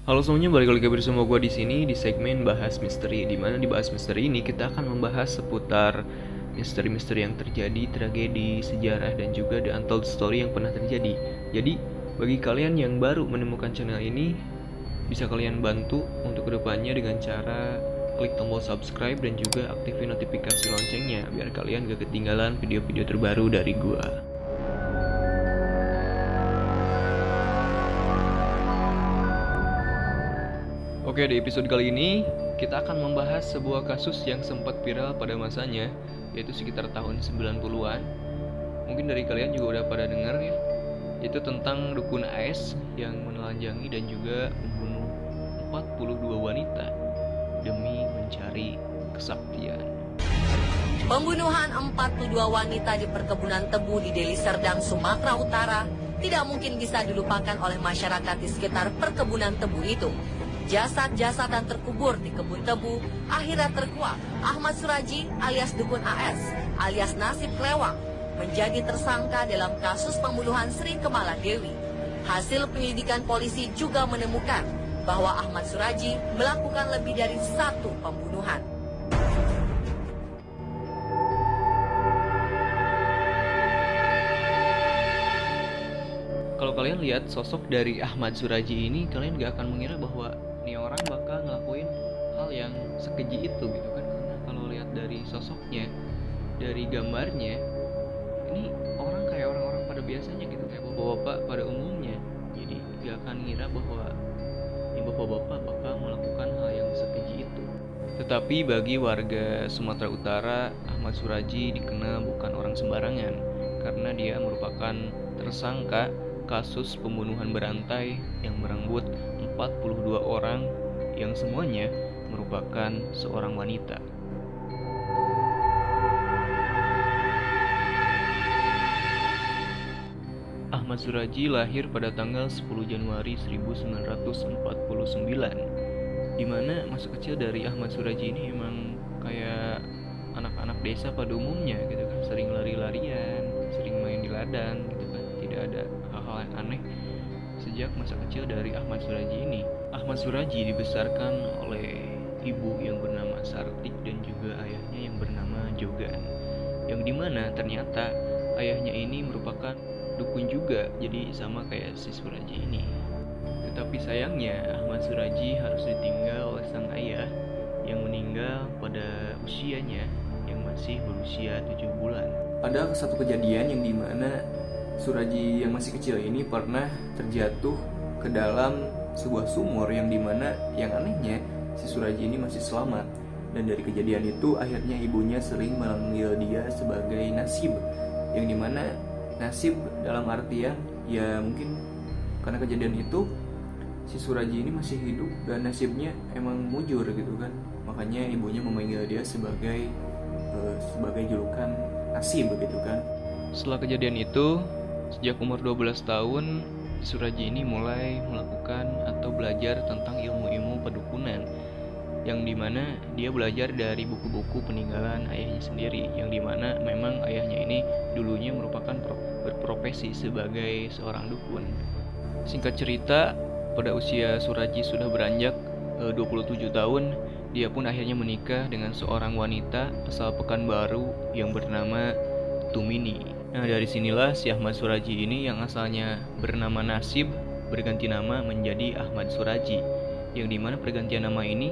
Halo semuanya, balik lagi bersama gue di sini di segmen Bahas Misteri. Di mana di Bahas Misteri ini kita akan membahas seputar misteri-misteri yang terjadi, tragedi, sejarah, dan juga the untold story yang pernah terjadi. Jadi, bagi kalian yang baru menemukan channel ini, bisa kalian bantu untuk kedepannya dengan cara klik tombol subscribe dan juga aktifin notifikasi loncengnya biar kalian gak ketinggalan video-video terbaru dari gue. Oke, di episode kali ini kita akan membahas sebuah kasus yang sempat viral pada masanya, yaitu sekitar tahun 90-an. Mungkin dari kalian juga udah pada denger ya, yaitu tentang dukun AS yang menelanjangi dan juga membunuh 42 wanita demi mencari kesaktian. Pembunuhan 42 wanita di perkebunan tebu di Deli Serdang, Sumatera Utara tidak mungkin bisa dilupakan oleh masyarakat di sekitar perkebunan tebu itu. Jasad-jasad yang terkubur di kebun tebu akhirnya terkuak. Ahmad Suraji alias Dukun AS alias Nasib Klewang menjadi tersangka dalam kasus pembunuhan Sri Kemala Dewi. Hasil penyelidikan polisi juga menemukan bahwa Ahmad Suraji melakukan lebih dari satu pembunuhan. Kalau kalian lihat sosok dari Ahmad Suraji ini, kalian gak akan mengira bahwa nih orang bakal ngelakuin hal yang sekeji itu gitu kan. Karena kalau lihat dari sosoknya, dari gambarnya, ini orang kayak orang-orang pada biasanya gitu, kayak bapak-bapak pada umumnya. Jadi gak akan ngira bahwa ini bapak-bapak bakal melakukan hal yang sekeji itu. Tetapi bagi warga Sumatera Utara, Ahmad Suraji dikenal bukan orang sembarangan karena dia merupakan tersangka kasus pembunuhan berantai yang merenggut 42 orang yang semuanya merupakan seorang wanita. Ahmad Suraji lahir pada tanggal 10 Januari 1949, di mana masa kecil dari Ahmad Suraji ini emang kayak anak-anak desa pada umumnya gitu kan, sering lari-larian, sering main di ladang gitu kan, tidak ada hal-hal yang aneh sejak masa kecil dari Ahmad Suraji ini. Ahmad Suraji dibesarkan oleh ibu yang bernama Sartik dan juga ayahnya yang bernama Jogan, yang dimana ternyata ayahnya ini merupakan dukun juga, jadi sama kayak si Suraji ini. Tetapi sayangnya Ahmad Suraji harus ditinggal oleh sang ayah yang meninggal pada usianya yang masih berusia 7 bulan. Ada satu kejadian yang dimana Suraji yang masih kecil ini pernah terjatuh ke dalam sebuah sumur yang dimana yang anehnya si Suraji ini masih selamat. Dan dari kejadian itu akhirnya ibunya sering memanggil dia sebagai Nasib, yang dimana Nasib dalam artian ya mungkin karena kejadian itu si Suraji ini masih hidup dan nasibnya emang mujur gitu kan, makanya ibunya memanggil dia sebagai julukan Nasib begitu kan. Setelah kejadian itu, sejak umur 12 tahun Suraji ini mulai melakukan atau belajar tentang ilmu-ilmu pedukunan, yang dimana dia belajar dari buku-buku peninggalan ayahnya sendiri, yang dimana memang ayahnya ini dulunya merupakan berprofesi sebagai seorang dukun. Singkat cerita, pada usia Suraji sudah beranjak 27 tahun, dia pun akhirnya menikah dengan seorang wanita asal Pekanbaru yang bernama Tumini. Nah, dari sinilah si Ahmad Suraji ini yang asalnya bernama Nasib berganti nama menjadi Ahmad Suraji, yang dimana pergantian nama ini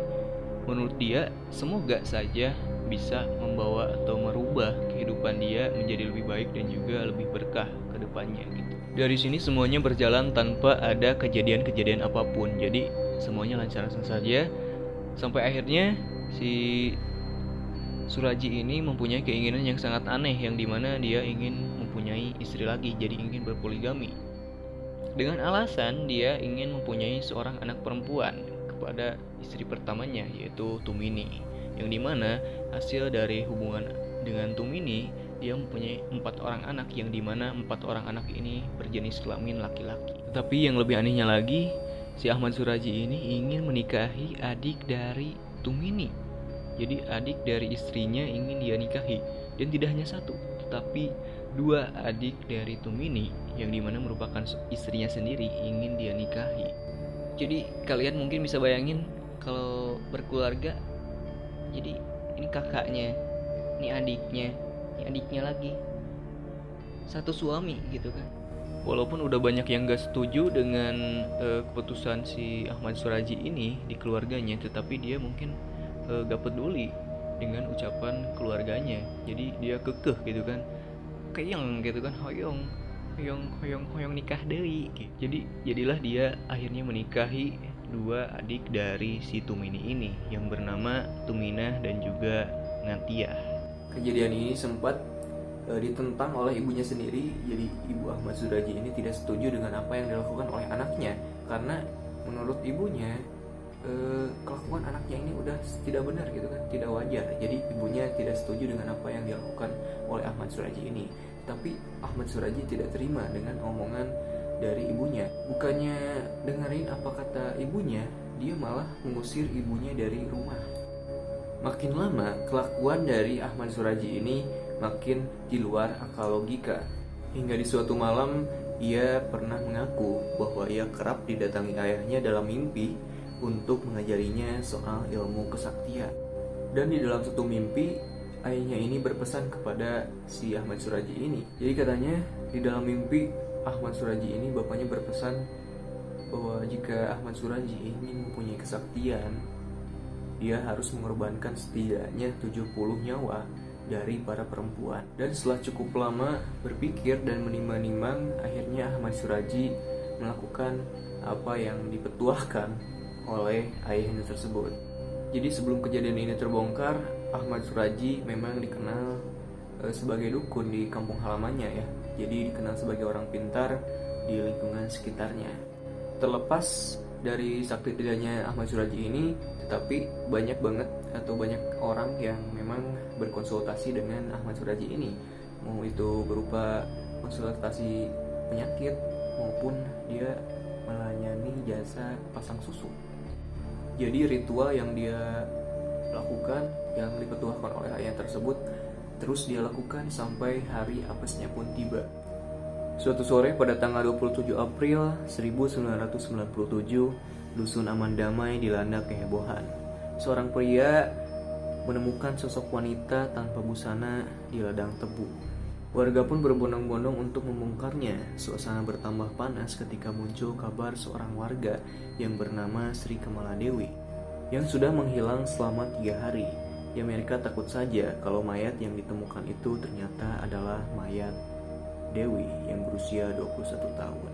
menurut dia semoga saja bisa membawa atau merubah kehidupan dia menjadi lebih baik dan juga lebih berkah ke depannya gitu. Dari sini semuanya berjalan tanpa ada kejadian-kejadian apapun. Jadi semuanya lancar-lancar saja sampai akhirnya si Suraji ini mempunyai keinginan yang sangat aneh, yang dimana dia ingin mempunyai istri lagi, jadi ingin berpoligami. Dengan alasan dia ingin mempunyai seorang anak perempuan kepada istri pertamanya, yaitu Tumini, yang dimana hasil dari hubungan dengan Tumini dia mempunyai 4 orang anak, yang dimana 4 orang anak ini berjenis kelamin laki-laki. Tetapi yang lebih anehnya lagi, si Ahmad Suraji ini ingin menikahi adik dari Tumini. Jadi adik dari istrinya ingin dia nikahi, dan tidak hanya satu, tetapi 2 adik dari Tumini yang dimana merupakan istrinya sendiri ingin dia nikahi. Jadi kalian mungkin bisa bayangin kalau berkeluarga, jadi ini kakaknya, ini adiknya lagi, satu suami gitu kan. Walaupun udah banyak yang gak setuju dengan keputusan si Ahmad Suraji ini di keluarganya, tetapi dia mungkin gak peduli dengan ucapan keluarganya. Jadi dia kekeh gitu kan, keyeng gitu kan, hoyong hoyong nikah deui gitu. Jadi jadilah dia akhirnya menikahi dua adik dari si Tumini ini yang bernama Tuminah dan juga Ngantiah. Kejadian ini sempat ditentang oleh ibunya sendiri. Jadi ibu Ahmad Suraji ini tidak setuju dengan apa yang dilakukan oleh anaknya, karena menurut ibunya kelakuan anaknya ini udah tidak benar gitu kan, tidak wajar. Jadi ibunya tidak setuju dengan apa yang dilakukan oleh Ahmad Suraji ini. Tapi Ahmad Suraji tidak terima dengan omongan dari ibunya. Bukannya dengerin apa kata ibunya, dia malah mengusir ibunya dari rumah. Makin lama, kelakuan dari Ahmad Suraji ini makin di luar akal logika. Hingga di suatu malam, ia pernah mengaku bahwa ia kerap didatangi ayahnya dalam mimpi untuk mengajarinya soal ilmu kesaktian. Dan di dalam satu mimpi, ayahnya ini berpesan kepada si Ahmad Suraji ini. Jadi katanya di dalam mimpi Ahmad Suraji ini bapaknya berpesan bahwa jika Ahmad Suraji ingin mempunyai kesaktian, dia harus mengorbankan setidaknya 70 nyawa dari para perempuan. Dan setelah cukup lama berpikir dan menimbang-nimbang, akhirnya Ahmad Suraji melakukan apa yang dipetuahkan oleh ayahnya tersebut. Jadi sebelum kejadian ini terbongkar, Ahmad Suraji memang dikenal sebagai dukun di kampung halamannya ya. Jadi dikenal sebagai orang pintar di lingkungan sekitarnya. Terlepas dari sakti tidaknya Ahmad Suraji ini, tetapi banyak banget atau banyak orang yang memang berkonsultasi dengan Ahmad Suraji ini, mau itu berupa konsultasi penyakit maupun dia melayani jasa pasang susu. Jadi ritual yang dia lakukan, yang dipetuahkan oleh ayah tersebut, terus dia lakukan sampai hari apesnya pun tiba. Suatu sore pada tanggal 27 April 1997, Dusun Aman Damai dilanda kehebohan. Seorang pria menemukan sosok wanita tanpa busana di ladang tebu. Warga pun berbondong-bondong untuk membongkarnya. Suasana bertambah panas ketika muncul kabar seorang warga yang bernama Sri Kamala Dewi yang sudah menghilang selama 3 hari. Ya mereka takut saja kalau mayat yang ditemukan itu ternyata adalah mayat Dewi yang berusia 21 tahun.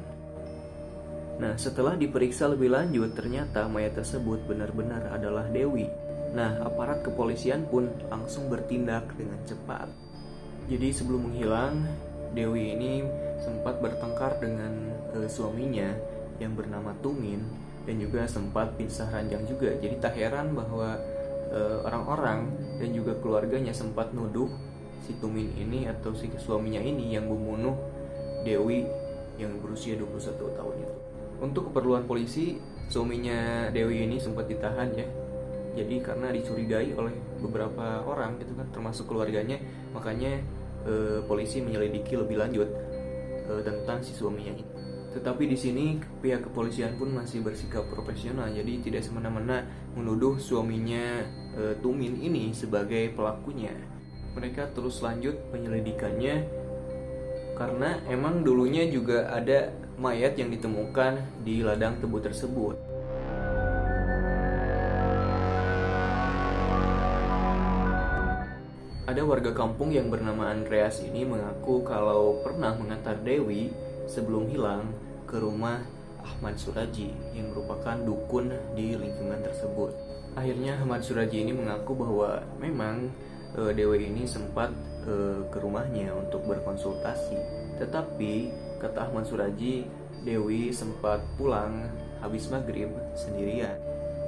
Nah, setelah diperiksa lebih lanjut, ternyata mayat tersebut benar-benar adalah Dewi. Nah, aparat kepolisian pun langsung bertindak dengan cepat. Jadi sebelum menghilang, Dewi ini sempat bertengkar dengan suaminya yang bernama Tumin, dan juga sempat pinsah ranjang juga. Jadi tak heran bahwa orang-orang dan juga keluarganya sempat nuduh si Tumin ini atau si suaminya ini yang membunuh Dewi yang berusia 21 tahun itu. Untuk keperluan polisi, suaminya Dewi ini sempat ditahan ya. Jadi karena dicurigai oleh beberapa orang gitu kan, termasuk keluarganya, makanya polisi menyelidiki lebih lanjut tentang si suaminya ini. Tetapi di sini pihak kepolisian pun masih bersikap profesional, jadi tidak semena-mena menuduh suaminya Tumin ini sebagai pelakunya. Mereka terus lanjut penyelidikannya karena emang dulunya juga ada mayat yang ditemukan di ladang tebu tersebut. Ada warga kampung yang bernama Andreas ini mengaku kalau pernah mengantar Dewi sebelum hilang ke rumah Ahmad Suraji yang merupakan dukun di lingkungan tersebut. Akhirnya Ahmad Suraji ini mengaku bahwa memang Dewi ini sempat ke rumahnya untuk berkonsultasi. Tetapi kata Ahmad Suraji, Dewi sempat pulang habis maghrib sendirian.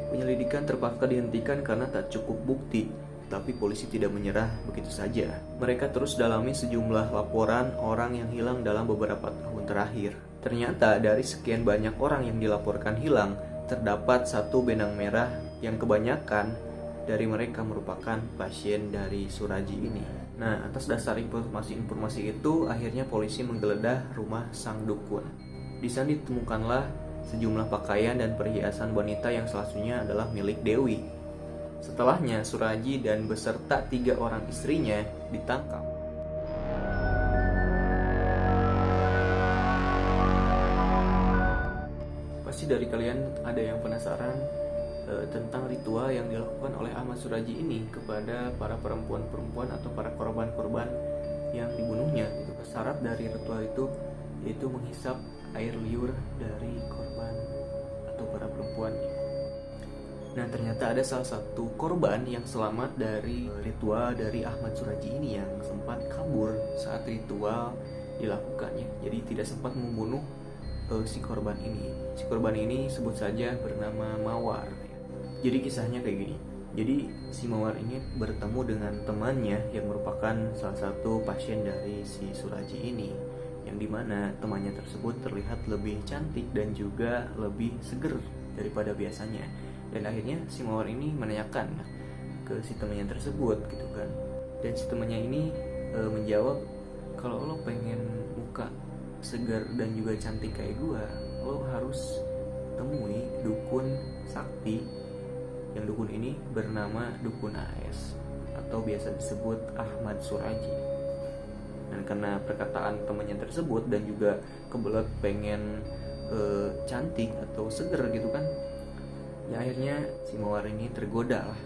Penyelidikan terpaksa dihentikan karena tak cukup bukti. Tapi polisi tidak menyerah begitu saja. Mereka terus dalami sejumlah laporan orang yang hilang dalam beberapa tahun terakhir. Ternyata dari sekian banyak orang yang dilaporkan hilang, terdapat satu benang merah yang kebanyakan dari mereka merupakan pasien dari Suraji ini. Nah, atas dasar informasi-informasi itu, akhirnya polisi menggeledah rumah sang dukun. Di sana ditemukanlah sejumlah pakaian dan perhiasan wanita yang salah satunya adalah milik Dewi. Setelahnya, Suraji dan beserta 3 orang istrinya ditangkap. Pasti dari kalian ada yang penasaran tentang ritual yang dilakukan oleh Ahmad Suraji ini kepada para perempuan-perempuan atau para korban-korban yang dibunuhnya. Syarat dari ritual itu yaitu menghisap air liur dari korban atau para perempuan. Nah, ternyata ada salah satu korban yang selamat dari ritual dari Ahmad Suraji ini yang sempat kabur saat ritual dilakukannya. Jadi tidak sempat membunuh si korban ini. Si korban ini sebut saja bernama Mawar. Jadi kisahnya kayak gini. Jadi si Mawar ini bertemu dengan temannya yang merupakan salah satu pasien dari si Suraji ini, yang dimana temannya tersebut terlihat lebih cantik dan juga lebih seger daripada biasanya. Dan akhirnya si Mawar ini menanyakan ke si temannya tersebut gitu kan. Dan si temannya ini menjawab, kalau lo pengen muka segar dan juga cantik kayak gua, lo harus temui dukun sakti, yang dukun ini bernama Dukun AS atau biasa disebut Ahmad Suraji. Dan karena perkataan temannya tersebut dan juga kebelet pengen cantik atau seger gitu kan, ya akhirnya si Mawar ini tergoda lah,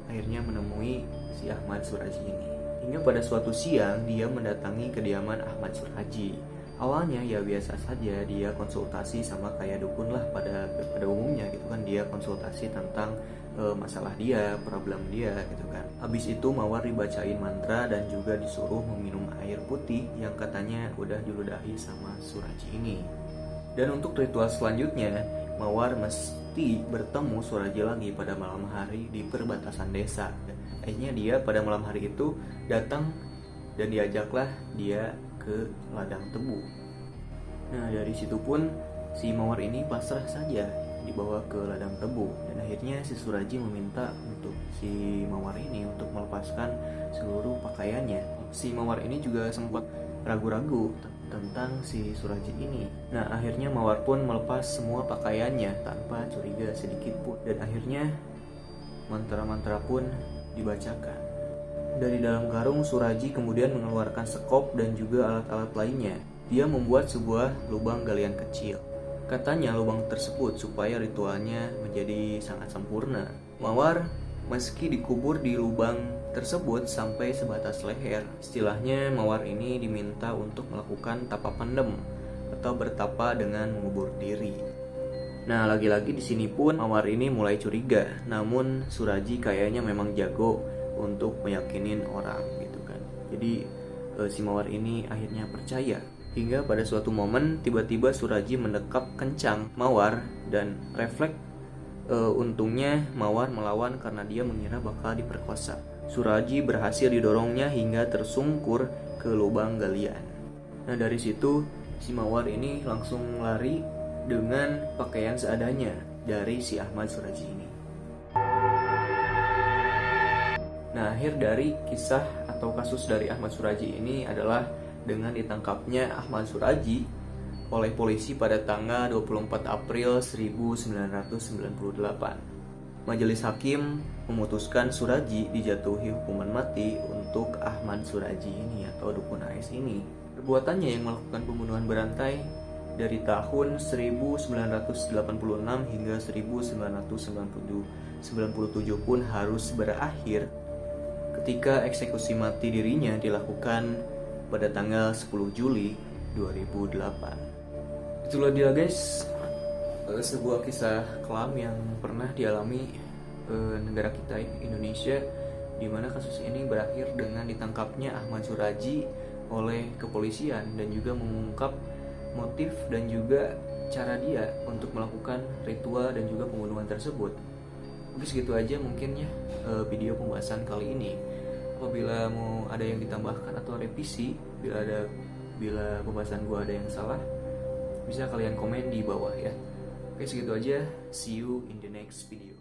akhirnya menemui si Ahmad Suraji ini. Hingga pada suatu siang dia mendatangi kediaman Ahmad Suraji. Awalnya ya biasa saja, dia konsultasi sama kayak dukun lah pada umumnya gitu kan. Dia konsultasi tentang masalah dia, problem dia gitu kan. Habis itu Mawar dibacain mantra dan juga disuruh meminum air putih yang katanya udah diludahi sama Suraji ini. Dan untuk ritual selanjutnya, Mawar mesti bertemu Suraji lagi pada malam hari di perbatasan desa. Akhirnya dia pada malam hari itu datang dan diajaklah dia ke ladang tebu. Nah, dari situ pun si Mawar ini pasrah saja dibawa ke ladang tebu. Dan akhirnya si Suraji meminta untuk si Mawar ini untuk melepaskan seluruh pakaiannya. Si Mawar ini juga sempat ragu-ragu tentang si Suraji ini. Nah, akhirnya Mawar pun melepas semua pakaiannya tanpa curiga sedikit pun. Dan akhirnya mantra-mantra pun dibacakan. Dari dalam karung, Suraji kemudian mengeluarkan sekop dan juga alat-alat lainnya. Dia membuat sebuah lubang galian kecil. Katanya lubang tersebut supaya ritualnya menjadi sangat sempurna. Mawar meski dikubur di lubang tersebut sampai sebatas leher. Istilahnya Mawar ini diminta untuk melakukan tapa pendem atau bertapa dengan mengubur diri. Nah, lagi-lagi di sini pun Mawar ini mulai curiga. Namun Suraji kayaknya memang jago untuk meyakinin orang gitu kan. Jadi si Mawar ini akhirnya percaya. Hingga pada suatu momen tiba-tiba Suraji mendekap kencang Mawar dan refleks untungnya Mawar melawan karena dia mengira bakal diperkosa. Suraji berhasil didorongnya hingga tersungkur ke lubang galian. Nah, dari situ si Mawar ini langsung lari dengan pakaian seadanya dari si Ahmad Suraji ini. Nah, akhir dari kisah atau kasus dari Ahmad Suraji ini adalah dengan ditangkapnya Ahmad Suraji oleh polisi pada tanggal 24 April 1998. Majelis hakim memutuskan Suraji dijatuhi hukuman mati untuk Ahmad Suraji ini atau Dukun AS ini. Perbuatannya yang melakukan pembunuhan berantai dari tahun 1986 hingga 1997 pun harus berakhir ketika eksekusi mati dirinya dilakukan pada tanggal 10 Juli 2008. Itulah dia guys, sebuah kisah kelam yang pernah dialami negara kita Indonesia, di mana kasus ini berakhir dengan ditangkapnya Ahmad Suraji oleh kepolisian dan juga mengungkap motif dan juga cara dia untuk melakukan ritual dan juga pembunuhan tersebut. Mungkin segitu aja mungkin ya video pembahasan kali ini. Apabila mau ada yang ditambahkan atau revisi, bila pembahasan gua ada yang salah, bisa kalian komen di bawah ya. Oke, segitu aja. See you in the next video.